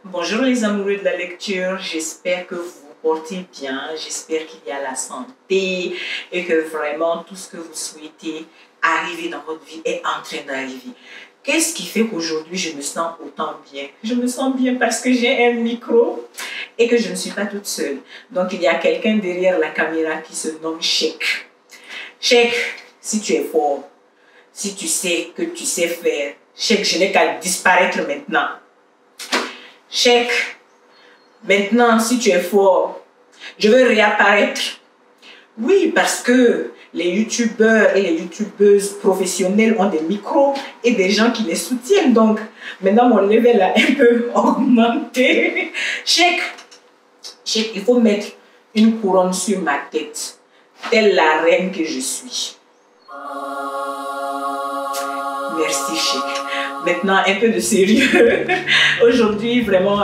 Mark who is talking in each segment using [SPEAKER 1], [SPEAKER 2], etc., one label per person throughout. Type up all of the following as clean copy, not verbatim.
[SPEAKER 1] Bonjour les amoureux de la lecture, j'espère que vous vous portez bien, j'espère qu'il y a la santé et que vraiment tout ce que vous souhaitez arriver dans votre vie est en train d'arriver. Qu'est-ce qui fait qu'aujourd'hui je me sens autant bien? Je me sens bien parce que j'ai un micro et que je ne suis pas toute seule. Donc il y a quelqu'un derrière la caméra qui se nomme Cheikh. Cheikh, si tu es fort, si tu sais que tu sais faire, Cheikh, je n'ai qu'à disparaître maintenant. Cheikh, maintenant, si tu es fort, je veux réapparaître. Oui, parce que les youtubeurs et les youtubeuses professionnels ont des micros et des gens qui les soutiennent. Donc, maintenant, mon level a un peu augmenté. Cheikh, il faut mettre une couronne sur ma tête, telle la reine que je suis. Merci, Cheikh. Maintenant, un peu de sérieux. Aujourd'hui, vraiment,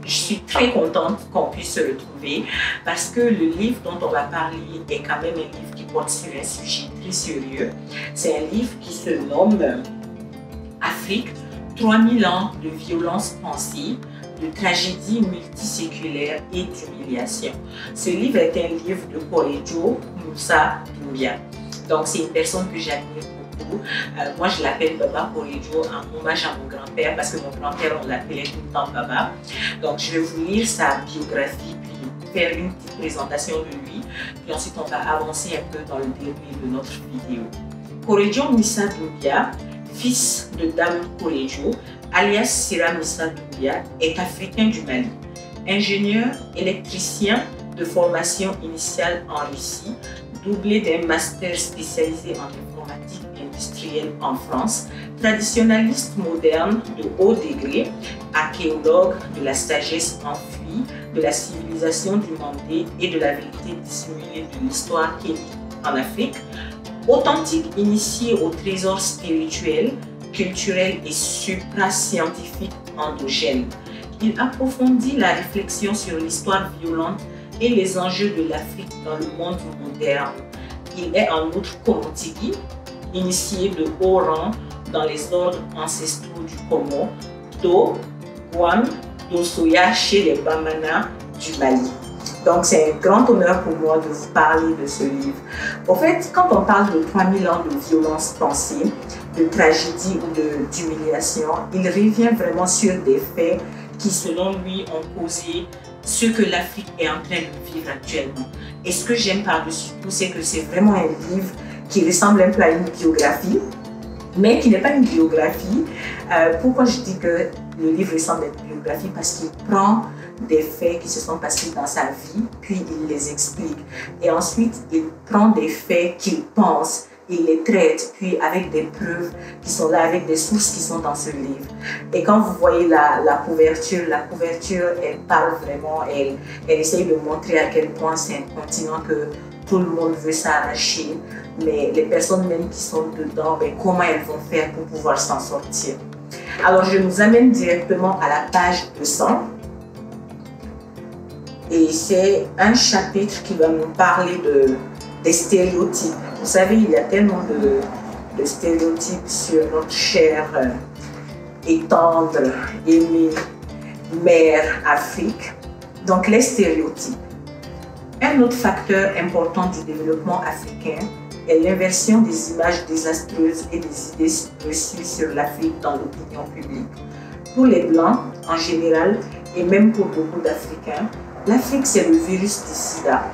[SPEAKER 1] je suis très contente qu'on puisse se retrouver parce que le livre dont on va parler est quand même un livre qui porte sur un sujet très sérieux. C'est un livre qui se nomme Afrique, 3000 ans de violence pensée, de tragédie multiséculaire et d'humiliation. Ce livre est un livre de Korejo Moussa Doumbia. Donc, c'est une personne que j'admire beaucoup. Moi, je l'appelle Baba Korejo en hommage à mon grand-père parce que mon grand-père, on l'appelait tout le temps Baba. Donc, je vais vous lire sa biographie, puis faire une petite présentation de lui. Puis ensuite, on va avancer un peu dans le déroulé de notre vidéo. Korejo Moussa Doumbia, fils de Dame Korejo, alias Sira Moussa Doumbia, est africain du Mali. Ingénieur électricien de formation initiale en Russie, doublé d'un master spécialisé en informatique industrielle en France, traditionnaliste moderne de haut degré, archéologue de la sagesse enfuie, de la civilisation du Mandé et de la vérité dissimulée de l'histoire kémique en Afrique, authentique initié au trésor spirituel, culturel et supra-scientifique endogène. Il approfondit la réflexion sur l'histoire violente et les enjeux de l'Afrique dans le monde moderne. Il est en outre Komotigi, initié de haut rang dans les ordres ancestraux du Komo, Do, Guam, Dosoya chez les Bamana du Mali. Donc c'est un grand honneur pour moi de vous parler de ce livre. En fait, quand on parle de 3000 ans de violence pensée, de tragédie ou d'humiliation, il revient vraiment sur des faits qui, selon lui, ont causé ce que l'Afrique est en train de vivre actuellement. Et ce que j'aime par-dessus tout, c'est que c'est vraiment un livre qui ressemble un peu à une biographie, mais qui n'est pas une biographie. Pourquoi je dis que le livre ressemble à une biographie? Parce qu'il prend des faits qui se sont passés dans sa vie, puis il les explique. Et ensuite, il prend des faits qu'il pense, il les traite, puis avec des preuves qui sont là, avec des sources qui sont dans ce livre. Et quand vous voyez la couverture, elle parle vraiment, elle essaye de montrer à quel point c'est un continent que tout le monde veut s'arracher, mais les personnes même qui sont dedans, ben, comment elles vont faire pour pouvoir s'en sortir. Alors je nous amène directement à la page 200. Et c'est un chapitre qui va nous parler des stéréotypes. Vous savez, il y a tellement de stéréotypes sur notre chère et tendre, aimée mère Afrique. Donc les stéréotypes. Un autre facteur important du développement africain est l'inversion des images désastreuses et des idées reçues sur l'Afrique dans l'opinion publique. Pour les Blancs, en général, et même pour beaucoup d'Africains, l'Afrique, c'est le virus du sida,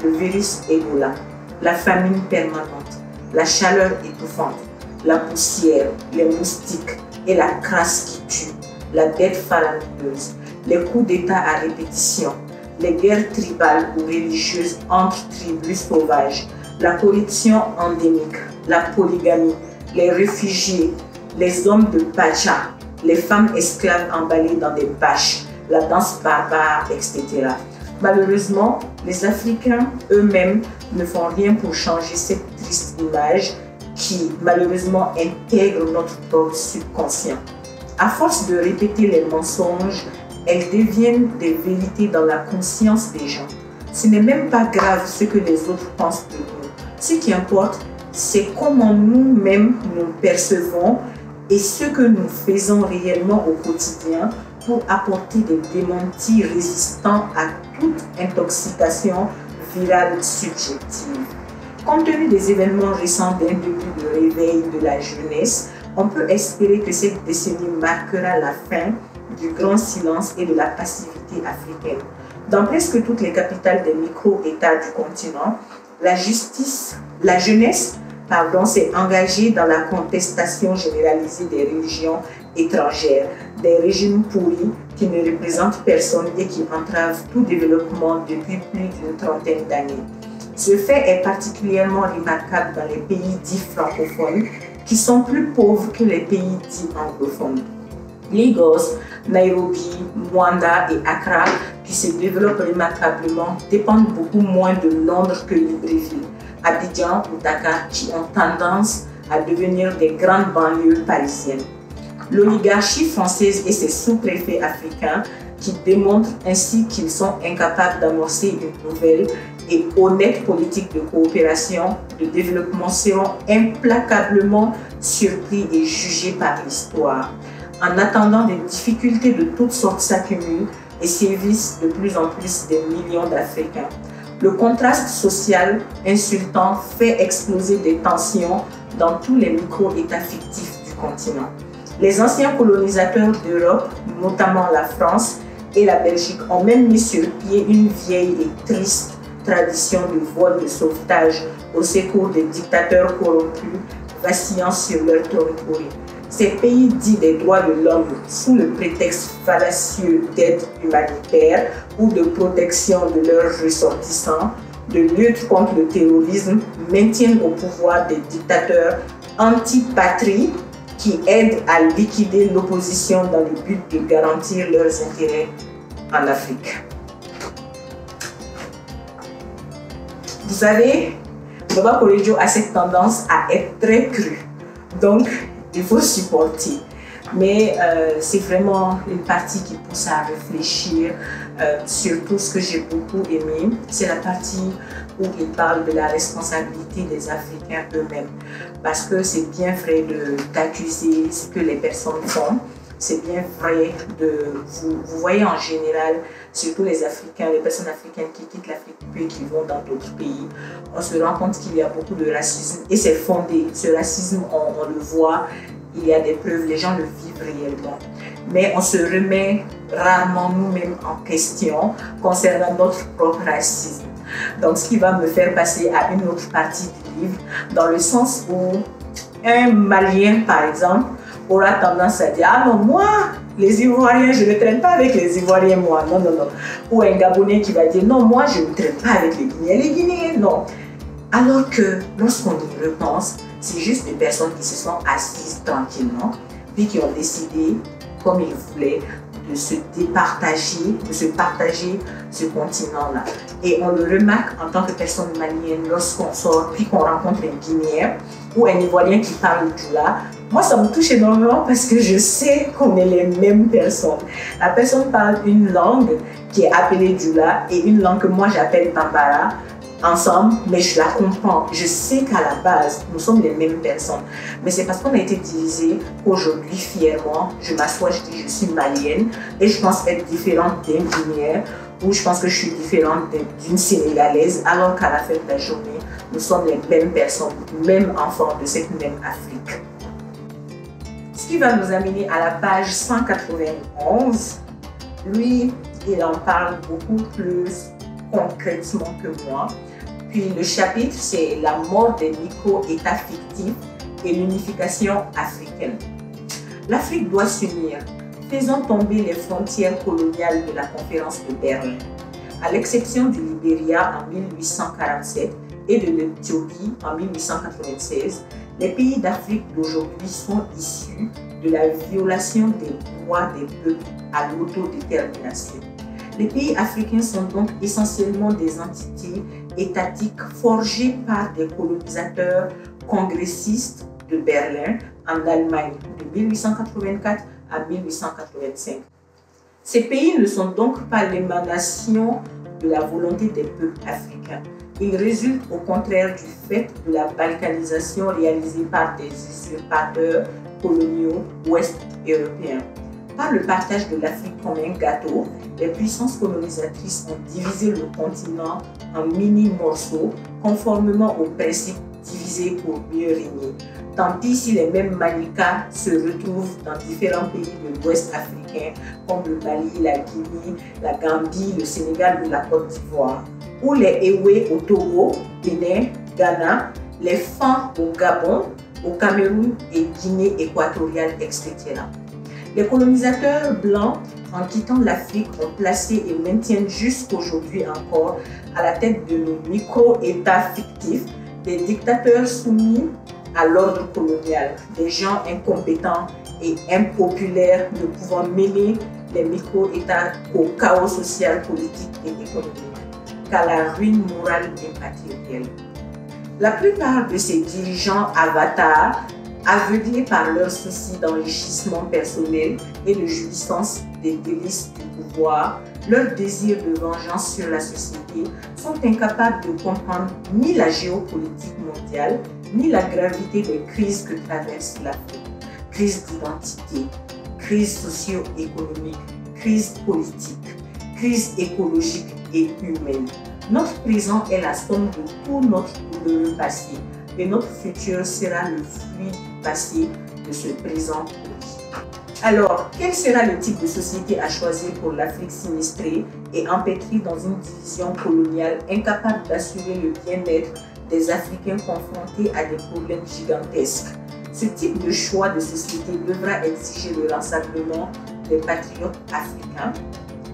[SPEAKER 1] le virus Ebola, la famine permanente, la chaleur étouffante, la poussière, les moustiques et la crasse qui tue, la dette faramineuse, les coups d'État à répétition, les guerres tribales ou religieuses entre tribus sauvages, la corruption endémique, la polygamie, les réfugiés, les hommes de pacha, les femmes esclaves emballées dans des bâches, la danse barbare, etc. Malheureusement, les Africains eux-mêmes ne font rien pour changer cette triste image qui, malheureusement, intègre notre corps subconscient. À force de répéter les mensonges, elles deviennent des vérités dans la conscience des gens. Ce n'est même pas grave ce que les autres pensent de nous. Ce qui importe, c'est comment nous-mêmes nous percevons et ce que nous faisons réellement au quotidien pour apporter des démentis résistants à toute intoxication virale subjective. Compte tenu des événements récents d'un début de réveil de la jeunesse, on peut espérer que cette décennie marquera la fin du grand silence et de la passivité africaine. Dans presque toutes les capitales des micro-États du continent, la jeunesse s'est engagée dans la contestation généralisée des religions étrangères, des régimes pourris qui ne représentent personne et qui entravent tout développement depuis plus d'une trentaine d'années. Ce fait est particulièrement remarquable dans les pays dits francophones, qui sont plus pauvres que les pays dits anglophones. Lagos, Nairobi, Mwanda et Accra, qui se développent remarquablement, dépendent beaucoup moins de Londres que Libreville, Abidjan ou Dakar, qui ont tendance à devenir des grandes banlieues parisiennes. L'oligarchie française et ses sous-préfets africains, qui démontrent ainsi qu'ils sont incapables d'amorcer une nouvelle et honnête politique de coopération, de développement, seront implacablement surpris et jugés par l'histoire. En attendant, des difficultés de toutes sortes s'accumulent et sévissent de plus en plus des millions d'Africains. Le contraste social insultant fait exploser des tensions dans tous les micro-États fictifs du continent. Les anciens colonisateurs d'Europe, notamment la France et la Belgique, ont même mis sur pied une vieille et triste tradition de vol de sauvetage au secours des dictateurs corrompus vacillant sur leur territoire. Ces pays dits des droits de l'homme, sous le prétexte fallacieux d'aide humanitaire ou de protection de leurs ressortissants, de lutte contre le terrorisme, maintiennent au pouvoir des dictateurs anti-patrie qui aident à liquider l'opposition dans le but de garantir leurs intérêts en Afrique. Vous savez, Baba Kolejo a cette tendance à être très cru. Donc, il faut supporter. Mais c'est vraiment une partie qui pousse à réfléchir. Surtout, ce que j'ai beaucoup aimé, c'est la partie où il parle de la responsabilité des Africains eux-mêmes. Parce que c'est bien vrai d'accuser ce que les personnes font. C'est bien vrai vous voyez en général, surtout les Africains, les personnes africaines qui quittent l'Afrique puis qui vont dans d'autres pays, on se rend compte qu'il y a beaucoup de racisme et c'est fondé. Ce racisme, on le voit, il y a des preuves, les gens le vivent réellement. Mais on se remet rarement nous-mêmes en question concernant notre propre racisme. Donc ce qui va me faire passer à une autre partie du livre, dans le sens où un Malien, par exemple, aura tendance à dire « Ah non, moi, les Ivoiriens, je ne traîne pas avec les Ivoiriens, moi. Non, non, non. » Ou un Gabonais qui va dire « Non, moi, je ne traîne pas avec les Guinéens. Les Guinéens, non. » Alors que lorsqu'on y repense, c'est juste des personnes qui se sont assises tranquillement, puis qui ont décidé, comme ils voulaient, de se départager, de se partager ce continent-là. Et on le remarque en tant que personne malienne lorsqu'on sort, puis qu'on rencontre un Guinéen ou un Ivoirien qui parle Djoula. Moi, ça me touche énormément parce que je sais qu'on est les mêmes personnes. La personne parle une langue qui est appelée Djoula et une langue que moi j'appelle Bambara ensemble, mais je la comprends. Je sais qu'à la base, nous sommes les mêmes personnes. Mais c'est parce qu'on a été divisés qu'aujourd'hui, fièrement, je m'assois, je dis je suis malienne et je pense être différente d'un Guinéen ou je pense que je suis différente d'une Sénégalaise, alors qu'à la fin de la journée, nous sommes les mêmes personnes, mêmes enfants de cette même Afrique. Ce qui va nous amener à la page 191, lui, il en parle beaucoup plus concrètement que moi. Puis le chapitre, c'est la mort des micro-États fictifs et l'unification africaine. L'Afrique doit s'unir, faisant tomber les frontières coloniales de la conférence de Berlin. À l'exception du Libéria en 1847 et de l'Éthiopie en 1896, les pays d'Afrique d'aujourd'hui sont issus de la violation des droits des peuples à l'autodétermination. Les pays africains sont donc essentiellement des entités étatiques forgées par des colonisateurs congressistes de Berlin en Allemagne de 1884 à 1885. Ces pays ne sont donc pas l'émanation de la volonté des peuples africains. Ils résultent au contraire du fait de la balkanisation réalisée par des usurpateurs coloniaux ouest-européens. Par le partage de l'Afrique comme un gâteau, les puissances colonisatrices ont divisé le continent en mini-morceaux, conformément au principe diviser pour mieux régner. Tant pis si les mêmes Malika se retrouvent dans différents pays de l'Ouest africain, comme le Mali, la Guinée, la Gambie, le Sénégal ou la Côte d'Ivoire, ou les Ewe au Togo, Bénin, Ghana, les Fans au Gabon, au Cameroun et Guinée équatoriale, etc. Les colonisateurs blancs, en quittant l'Afrique, ont placé et maintiennent jusqu'aujourd'hui encore à la tête de nos micro-États fictifs des dictateurs soumis à l'ordre colonial, des gens incompétents et impopulaires ne pouvant mêler les micro-États au chaos social, politique et économique, qu'à la ruine morale et matérielle. La plupart de ces dirigeants avatars, aveuglés par leur souci d'enrichissement personnel et de jouissance des délices du pouvoir, leur désir de vengeance sur la société, sont incapables de comprendre ni la géopolitique mondiale, ni la gravité des crises que traverse l'Afrique. Crise d'identité, crise socio-économique, crise politique, crise écologique et humaine. Notre présent est la somme de tout notre douloureux passé et notre futur sera le fruit du passé de ce présent politique. Alors, quel sera le type de société à choisir pour l'Afrique sinistrée et empêtrée dans une division coloniale incapable d'assurer le bien-être des Africains confrontés à des problèmes gigantesques? Ce type de choix de société devra exiger le rassemblement des patriotes africains,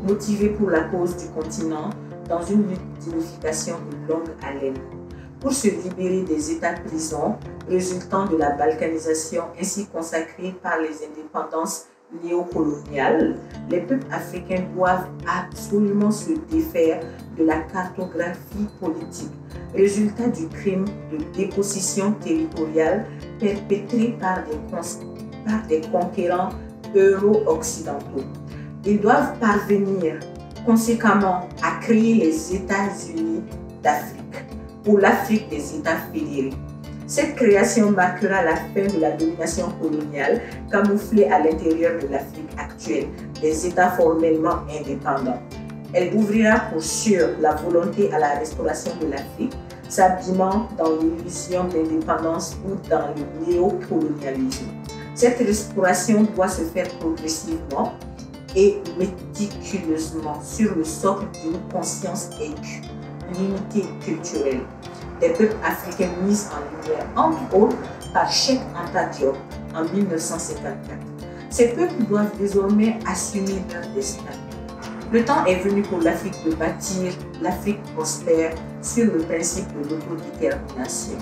[SPEAKER 1] motivés pour la cause du continent, dans une lutte d'unification de longue haleine. Pour se libérer des États-prisons résultant de la balkanisation ainsi consacrée par les indépendances néocoloniales, les peuples africains doivent absolument se défaire de la cartographie politique, résultat du crime de dépossession territoriale perpétré par des conquérants euro-occidentaux. Ils doivent parvenir conséquemment à créer les États-Unis d'Afrique, ou l'Afrique des États fédérés. Cette création marquera la fin de la domination coloniale camouflée à l'intérieur de l'Afrique actuelle, des États formellement indépendants. Elle ouvrira pour sûr la volonté à la restauration de l'Afrique, s'habillant dans l'illusion d'indépendance ou dans le néocolonialisme. Cette restauration doit se faire progressivement et méticuleusement sur le socle d'une conscience aiguë, l'unité culturelle des peuples africains mise en lumière, entre autres par Cheikh Anta Diop en 1954. Ces peuples doivent désormais assumer leur destin. Le temps est venu pour l'Afrique de bâtir l'Afrique prospère sur le principe de l'autodétermination.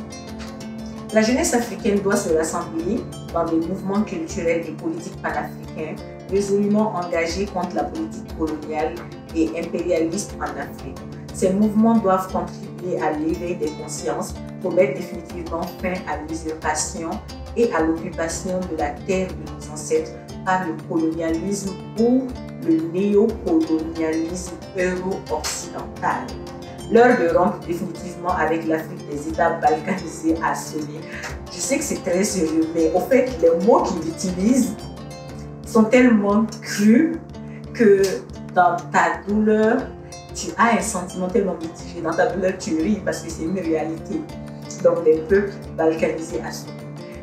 [SPEAKER 1] La jeunesse africaine doit se rassembler dans des mouvements culturels et politiques panafricains résolument engagés contre la politique coloniale et impérialiste en Afrique. Ces mouvements doivent contribuer à l'éveil des consciences pour mettre définitivement fin à l'usurpation et à l'occupation de la terre de nos ancêtres par le colonialisme ou le néocolonialisme euro-occidental. L'heure de rompre définitivement avec l'Afrique des États balkanisés a sonné. Je sais que c'est très sérieux, mais au fait, les mots qu'il utilise sont tellement crus que dans ta douleur, tu as un sentiment tellement mitigé. Dans ta douleur, tu ris parce que c'est une réalité. Donc, les peuples balkanisés a sonné.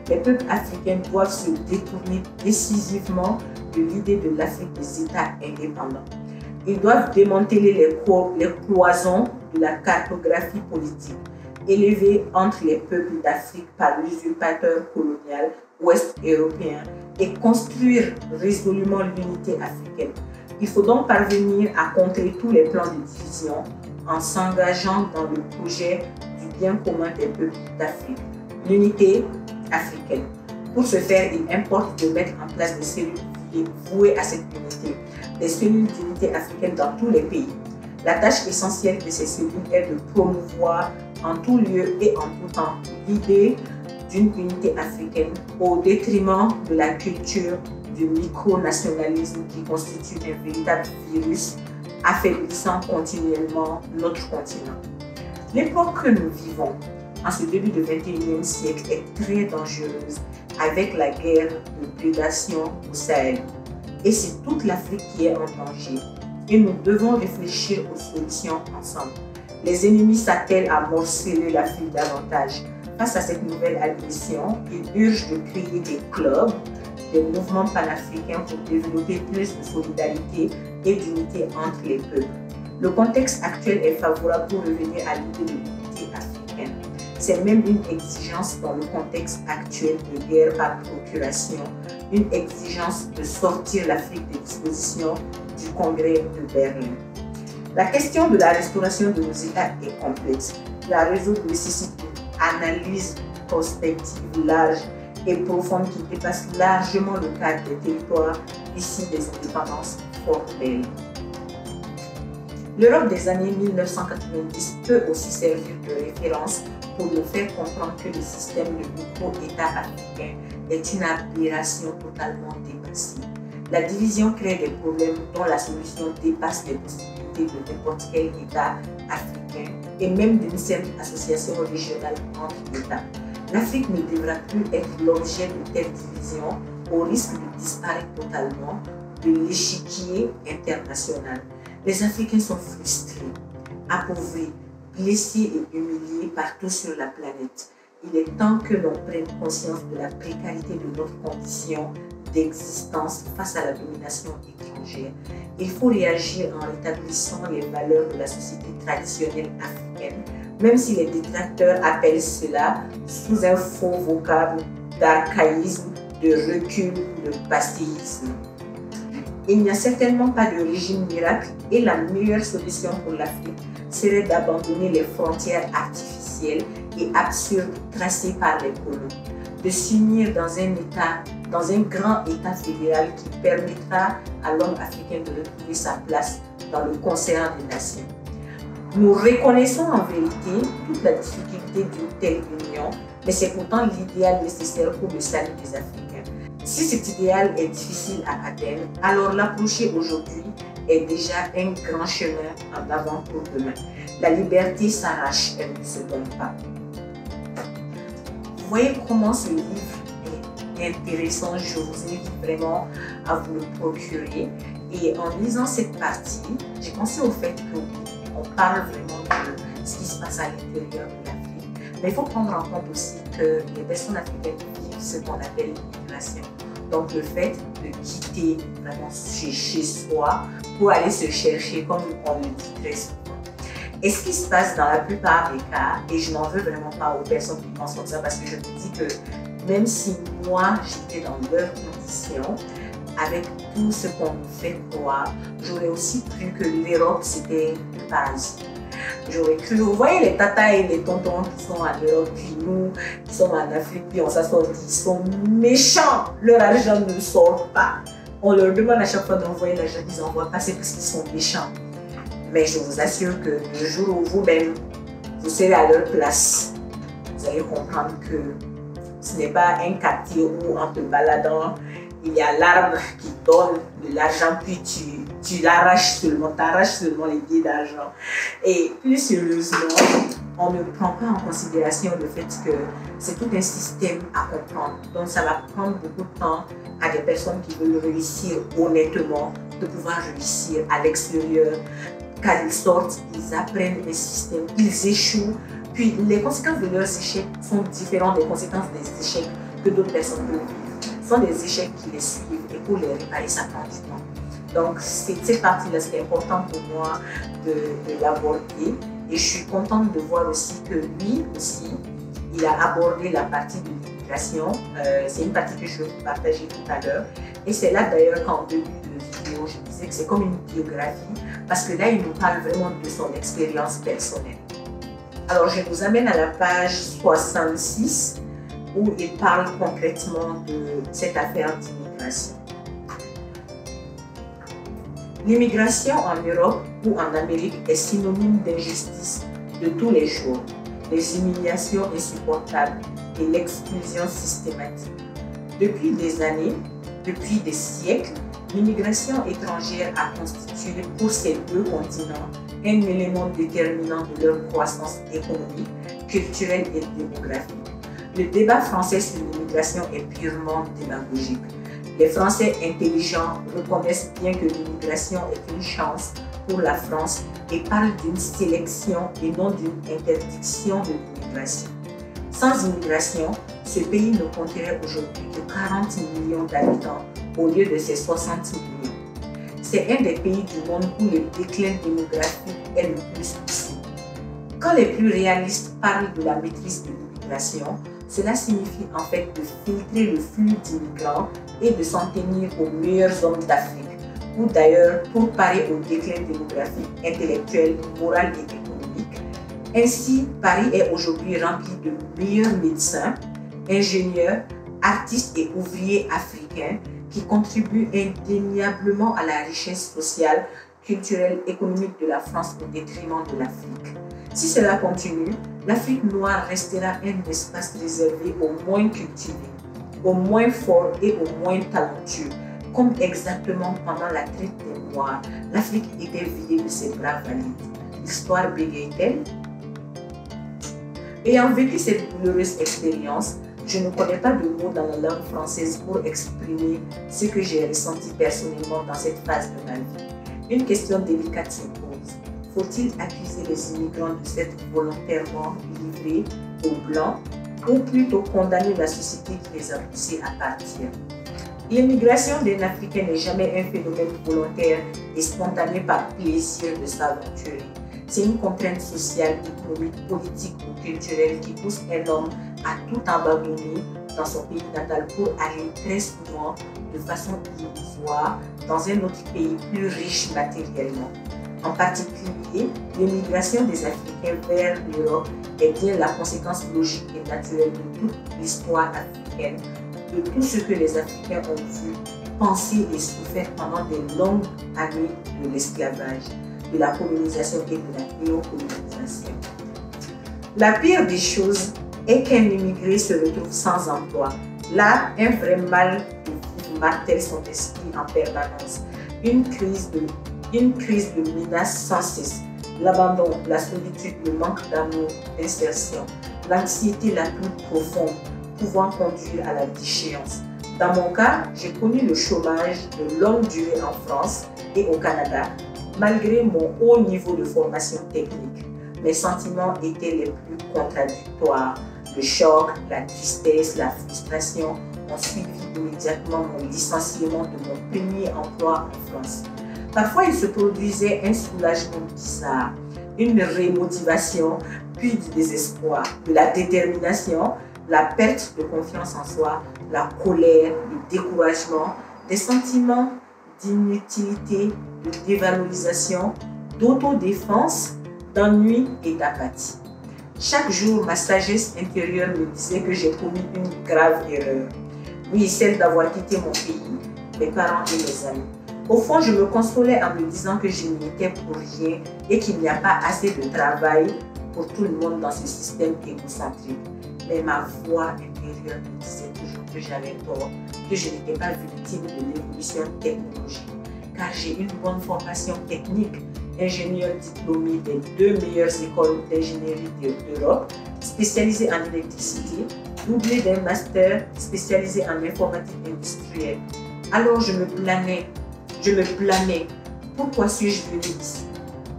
[SPEAKER 1] Les peuples africains doivent se détourner décisivement de l'idée de l'Afrique des États indépendants. Ils doivent démanteler les cloisons de la cartographie politique élevée entre les peuples d'Afrique par l'usurpateur colonial ouest-européen et construire résolument l'unité africaine. Il faut donc parvenir à contrer tous les plans de division en s'engageant dans le projet du bien commun des peuples d'Afrique, l'unité africaine. Pour ce faire, il importe de mettre en place des cellules vouées à cette unité, des cellules d'unité africaine dans tous les pays. La tâche essentielle de ces cellules est de promouvoir en tout lieu et en tout temps l'idée d'une unité africaine au détriment de la culture du micronationalisme qui constitue un véritable virus affaiblissant continuellement notre continent. L'époque que nous vivons, en ce début du XXIe siècle, est très dangereuse avec la guerre de prédation au Sahel. et c'est toute l'Afrique qui est en danger. Et nous devons réfléchir aux solutions ensemble. Les ennemis s'attellent à morceler l'Afrique davantage. Face à cette nouvelle agression, ils urgent de créer des clubs, des mouvements panafricains pour développer plus de solidarité et d'unité entre les peuples. Le contexte actuel est favorable pour revenir à l'idée de l'unité africaine. C'est même une exigence dans le contexte actuel de guerre par procuration, une exigence de sortir l'Afrique des dispositions du Congrès de Berlin. La question de la restauration de nos États est complexe. La résoudre nécessite une analyse prospective large et profonde qui dépasse largement le cadre des territoires issus des indépendances formelles. L'Europe des années 1990 peut aussi servir de référence pour nous faire comprendre que le système de micro-État africain est une aberration totalement dépassée. La division crée des problèmes dont la solution dépasse les possibilités de n'importe quel État africain et même d'une simple association régionale entre États. L'Afrique ne devra plus être l'objet de telles divisions au risque de disparaître totalement de l'échiquier international. Les Africains sont frustrés, appauvris, blessés et humiliés partout sur la planète. Il est temps que l'on prenne conscience de la précarité de notre condition d'existence face à la domination étrangère. Il faut réagir en rétablissant les valeurs de la société traditionnelle africaine, même si les détracteurs appellent cela sous un faux vocable d'archaïsme, de recul, de passéisme. Il n'y a certainement pas de régime miracle et la meilleure solution pour l'Afrique serait d'abandonner les frontières artificielles et absurdes tracées par les colons, de s'unir dans un grand État fédéral qui permettra à l'homme africain de retrouver sa place dans le concert des nations. Nous reconnaissons en vérité toute la difficulté d'une telle union, mais c'est pourtant l'idéal nécessaire pour le salut des Africains. Si cet idéal est difficile à atteindre, alors l'approcher aujourd'hui est déjà un grand chemin en avant pour demain. La liberté s'arrache, elle ne se donne pas. Vous voyez comment ce livre est intéressant, je vous invite vraiment à vous le procurer. Et en lisant cette partie, j'ai pensé au fait qu'on parle vraiment de ce qui se passe à l'intérieur de l'Afrique. Mais il faut prendre en compte aussi que les personnes africaines vivent ce qu'on appelle l'immigration. Donc le fait de quitter vraiment chez soi pour aller se chercher, comme on le dit très souvent. Et ce qui se passe dans la plupart des cas, et je n'en veux vraiment pas aux personnes qui pensent comme ça, parce que je me dis que même si moi j'étais dans leurs conditions, avec tout ce qu'on nous fait croire, j'aurais aussi cru que l'Europe c'était le paradis. J'aurais cru, vous voyez les tatas et les tontons qui sont en Europe, puis nous qui sommes en Afrique, puis on s'assoit, ils sont méchants, leur argent ne sort pas. On leur demande à chaque fois d'envoyer l'argent, ils n'envoient pas, c'est parce qu'ils sont méchants. Mais je vous assure que le jour où vous-même, vous serez à leur place, vous allez comprendre que ce n'est pas un quartier où en te baladant, il y a l'arbre qui donne de l'argent, puis tu l'arraches seulement, t'arraches seulement les billets d'argent. Et plus sérieusement, on ne prend pas en considération le fait que c'est tout un système à comprendre. Donc ça va prendre beaucoup de temps à des personnes qui veulent réussir honnêtement, de pouvoir réussir à l'extérieur. Quand ils sortent, ils apprennent un système, ils échouent. Puis les conséquences de leurs échecs sont différentes des conséquences des échecs que d'autres personnes peuvent vivre. Ce sont des échecs qui les suivent et pour les réparer, ça prend du temps. Donc c'est cette partie-là, c'est important pour moi de l'aborder. Et je suis contente de voir aussi que lui aussi, il a abordé la partie de l'immigration. C'est une partie que je vais vous partager tout à l'heure. Et c'est là d'ailleurs qu'en début de vidéo, je disais que c'est comme une biographie, parce que là, il nous parle vraiment de son expérience personnelle. Alors, je vous amène à la page 66, où il parle concrètement de cette affaire d'immigration. L'immigration en Europe ou en Amérique est synonyme d'injustice de tous les jours, les humiliations insupportables et l'exclusion systématique. Depuis des années, depuis des siècles, l'immigration étrangère a constitué pour ces deux continents un élément déterminant de leur croissance économique, culturelle et démographique. Le débat français sur l'immigration est purement démagogique. Les Français intelligents reconnaissent bien que l'immigration est une chance pour la France et parlent d'une sélection et non d'une interdiction de l'immigration. Sans immigration, ce pays ne compterait aujourd'hui que 40 millions d'habitants au lieu de ses 60 millions. C'est un des pays du monde où le déclin démographique est le plus poussé. Quand les plus réalistes parlent de la maîtrise de l'immigration, cela signifie en fait de filtrer le flux d'immigrants et de s'en tenir aux meilleurs hommes d'Afrique, ou d'ailleurs pour parer au déclin démographique, intellectuel, moral et économique. Ainsi, Paris est aujourd'hui rempli de meilleurs médecins, ingénieurs, artistes et ouvriers africains qui contribuent indéniablement à la richesse sociale, culturelle, économique de la France au détriment de l'Afrique. Si cela continue, l'Afrique noire restera un espace réservé aux moins cultivés, aux moins forts et aux moins talentueux, comme exactement pendant la traite des Noirs, l'Afrique était vidée de ses braves valides. L'histoire bégaye-t-elle? Ayant vécu cette douloureuse expérience, je ne connais pas de mots dans la langue française pour exprimer ce que j'ai ressenti personnellement dans cette phase de ma vie. Une question délicate se pose. Faut-il accuser les immigrants de s'être volontairement livrés aux Blancs ou plutôt condamner la société qui les a poussés à partir? L'immigration d'un Africain n'est jamais un phénomène volontaire et spontané par plaisir de s'aventurer. C'est une contrainte sociale, économique, politique ou culturelle qui pousse un homme à tout abandonner dans son pays natal pour aller très souvent de façon illusoire dans un autre pays plus riche matériellement. En particulier, l'immigration des Africains vers l'Europe est bien la conséquence logique et naturelle de toute l'histoire africaine, de tout ce que les Africains ont vu, pensé et souffert pendant des longues années de l'esclavage, de la colonisation et de la néocolonisation. La pire des choses est qu'un immigré se retrouve sans emploi. Là, un vrai mal de vivre martèle son esprit en permanence. Une crise de menace sans cesse. L'abandon, la solitude, le manque d'amour, d'insertion, l'anxiété la plus profonde pouvant conduire à la déchéance. Dans mon cas, j'ai connu le chômage de longue durée en France et au Canada, malgré mon haut niveau de formation technique. Mes sentiments étaient les plus contradictoires. Le choc, la tristesse, la frustration ont suivi immédiatement mon licenciement de mon premier emploi en France. Parfois, il se produisait un soulagement bizarre, une remotivation, puis du désespoir, de la détermination, la perte de confiance en soi, la colère, le découragement, des sentiments d'inutilité, de dévalorisation, d'autodéfense, d'ennui et d'apathie. Chaque jour, ma sagesse intérieure me disait que j'ai commis une grave erreur. Oui, celle d'avoir quitté mon pays, mes parents et mes amis. Au fond, je me consolais en me disant que je n'y étais pour rien et qu'il n'y a pas assez de travail pour tout le monde dans ce système égocentrique. Mais ma voix intérieure me disait toujours que j'avais tort, que je n'étais pas victime de l'évolution technologique, car j'ai une bonne formation technique, ingénieur diplômé des 2 meilleures écoles d'ingénierie d'Europe, spécialisé en électricité, doublé d'un master spécialisé en informatique industrielle. Alors je me blâmais. Pourquoi suis-je venue ici?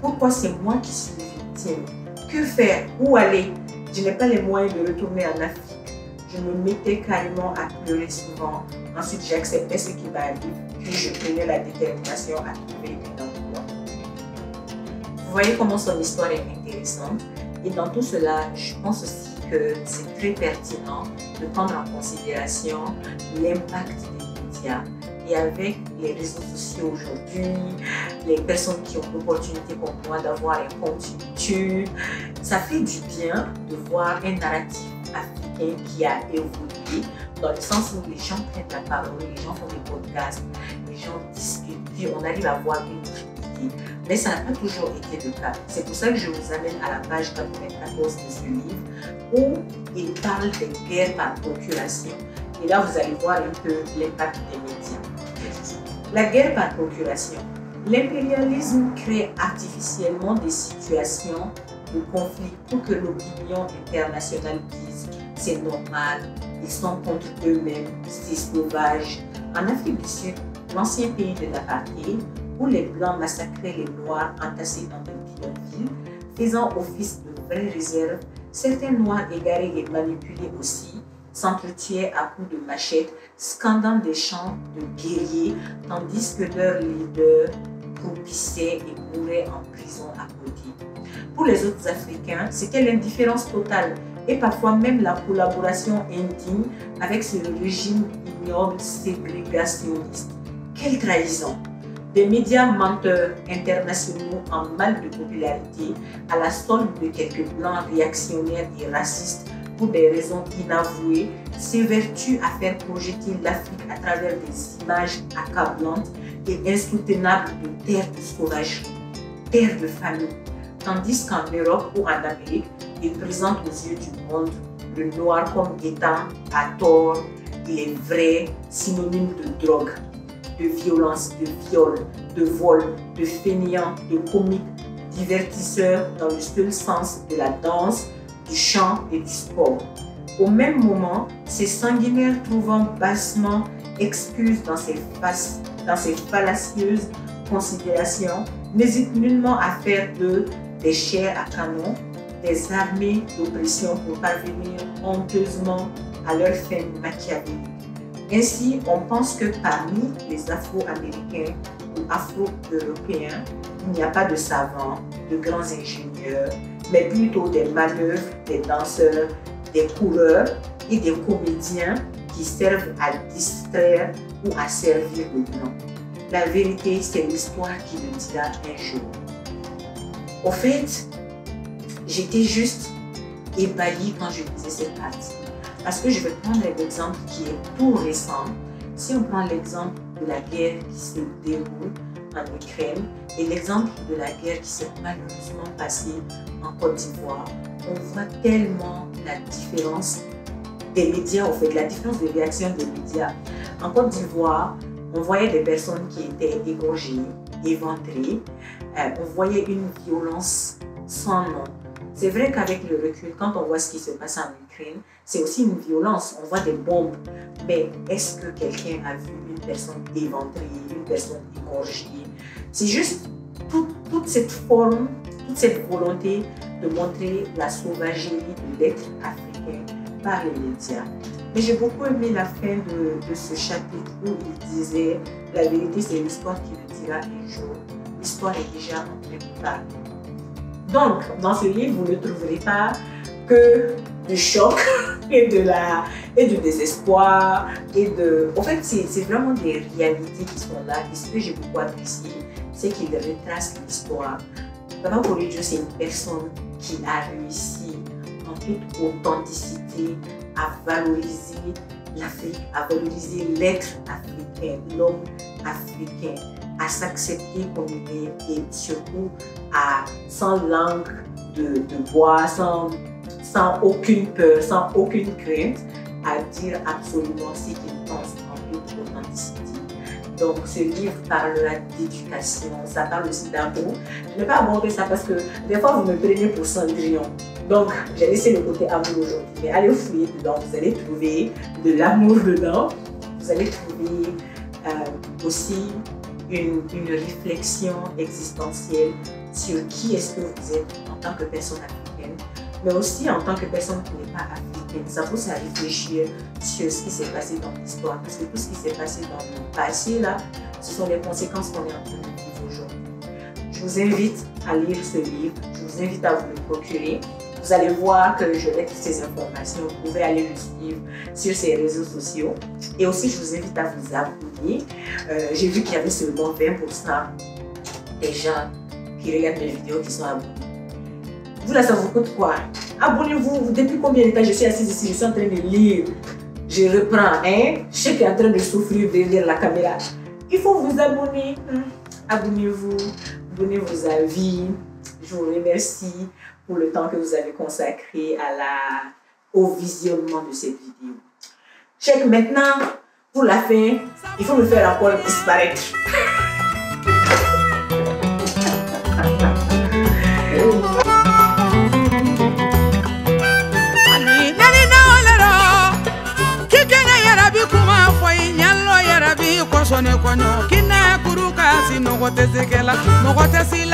[SPEAKER 1] Pourquoi c'est moi qui suis victime? Que faire? Où aller? Je n'ai pas les moyens de retourner en Afrique. Je me mettais carrément à pleurer souvent. Ensuite, j'acceptais ce qui m'arrive, puis je prenais la détermination à trouver un emploi. Vous voyez comment son histoire est intéressante. Et dans tout cela, je pense aussi que c'est très pertinent de prendre en considération l'impact des médias. Et avec les réseaux sociaux aujourd'hui, les personnes qui ont l'opportunité comme moi d'avoir un compte YouTube, ça fait du bien de voir un narratif africain qui a évolué dans le sens où les gens prennent la parole, les gens font des podcasts, les gens discutent, puis on arrive à voir une autre idée. Mais ça n'a pas toujours été le cas. C'est pour ça que je vous amène à la page 94 de ce livre où il parle des guerres par procuration. Et là, vous allez voir un peu l'impact des médias. La guerre par procuration. L'impérialisme crée artificiellement des situations de conflit pour que l'opinion internationale dise c'est normal, ils sont contre eux-mêmes, c'est sauvage. En Afrique du Sud, l'ancien pays de l'apartheid, où les Blancs massacraient les Noirs entassés dans de bidonvilles, faisant office de vraies réserves, certains Noirs égarés et manipulés aussi s'entretuaient à coups de machette, scandant des chants de guerriers, tandis que leurs leaders croupissaient et mouraient en prison à côté. Pour les autres Africains, c'était l'indifférence totale et parfois même la collaboration indigne avec ce régime ignoble ségrégationniste. Quelle trahison! Des médias menteurs internationaux en mal de popularité à la solde de quelques blancs réactionnaires et racistes pour des raisons inavouées, s'évertuent à faire projeter l'Afrique à travers des images accablantes et insoutenables de terre de sauvagerie, terre de famille. Tandis qu'en Europe ou en Amérique, ils présentent aux yeux du monde le noir comme étant à tort, il est vrai, synonyme de drogue, de violence, de viol, de vol, de fainéant, de comique, divertisseur dans le seul sens de la danse, du chant et du sport. Au même moment, ces sanguinaires trouvant bassement excuse dans ces fallacieuses considérations, n'hésitent nullement à faire d'eux des chairs à canon, des armées d'oppression pour parvenir honteusement à leur fin machiavélique. Ainsi, on pense que parmi les Afro-Américains ou Afro-Européens, il n'y a pas de savants, de grands ingénieurs, mais plutôt des manœuvres, des danseurs, des coureurs et des comédiens qui servent à distraire ou à servir le blanc. La vérité, c'est l'histoire qui le dira un jour. Au fait, j'étais juste ébahie quand je lisais cette partie. Parce que je vais prendre l'exemple qui est tout récent. Si on prend l'exemple de la guerre qui se déroule en Ukraine et l'exemple de la guerre qui s'est malheureusement passée en Côte d'Ivoire, on voit tellement la différence des médias, en fait, la différence de réaction des médias. En Côte d'Ivoire, on voyait des personnes qui étaient égorgées, éventrées. On voyait une violence sans nom. C'est vrai qu'avec le recul, quand on voit ce qui se passe en Ukraine, c'est aussi une violence. On voit des bombes. Mais est-ce que quelqu'un a vu une personne éventrée, une personne égorgée? C'est juste toute cette forme, toute cette volonté de montrer la sauvagerie de l'être africain par les médias. Mais j'ai beaucoup aimé la fin de ce chapitre où il disait « La vérité, c'est l'histoire qui le dira un jour. L'histoire est déjà en train de parler. » Donc, dans ce livre, vous ne trouverez pas que du choc et du désespoir. En fait, c'est vraiment des réalités qui sont là. Et ce que j'ai beaucoup apprécié, c'est qu'il retrace l'histoire. Baba Kolejo, c'est une personne qui a réussi en toute authenticité à valoriser l'Afrique, à valoriser l'être africain, l'homme africain, à s'accepter comme il est et surtout sans langue de bois, sans aucune peur, sans aucune crainte, à dire absolument ce qu'il pense en toute authenticité. Donc ce livre parlera d'éducation, ça parle aussi d'amour. Je ne vais pas aborder ça parce que des fois vous me prenez pour Cendrillon. Donc j'ai laissé le côté amour aujourd'hui. Mais allez fouiller dedans, vous allez trouver de l'amour dedans. Vous allez trouver aussi une réflexion existentielle sur qui est-ce que vous êtes en tant que personne africaine, mais aussi en tant que personne qui n'est pas africaine. Ça pousse à réfléchir sur ce qui s'est passé dans l'histoire, parce que tout ce qui s'est passé dans le passé, là, ce sont les conséquences qu'on est en train de vivre aujourd'hui. Je vous invite à lire ce livre, je vous invite à vous le procurer. Vous allez voir que je mets toutes ces informations, vous pouvez aller le suivre sur ses réseaux sociaux. Et aussi, je vous invite à vous abonner. J'ai vu qu'il y avait seulement 20% des gens qui regardent mes vidéos qui sont abonnés. Vous là, ça vous coûte quoi? Abonnez-vous. Depuis combien de temps je suis assise ici, je suis en train de lire. Je reprends, hein? Je sais qu'il est en train de souffrir derrière la caméra. Il faut vous abonner. Abonnez-vous, donnez vos avis. Je vous remercie pour le temps que vous avez consacré au visionnement de cette vidéo. Check maintenant, pour la fin, il faut me faire encore disparaître. Yarabi
[SPEAKER 2] bote sekela, mokote sila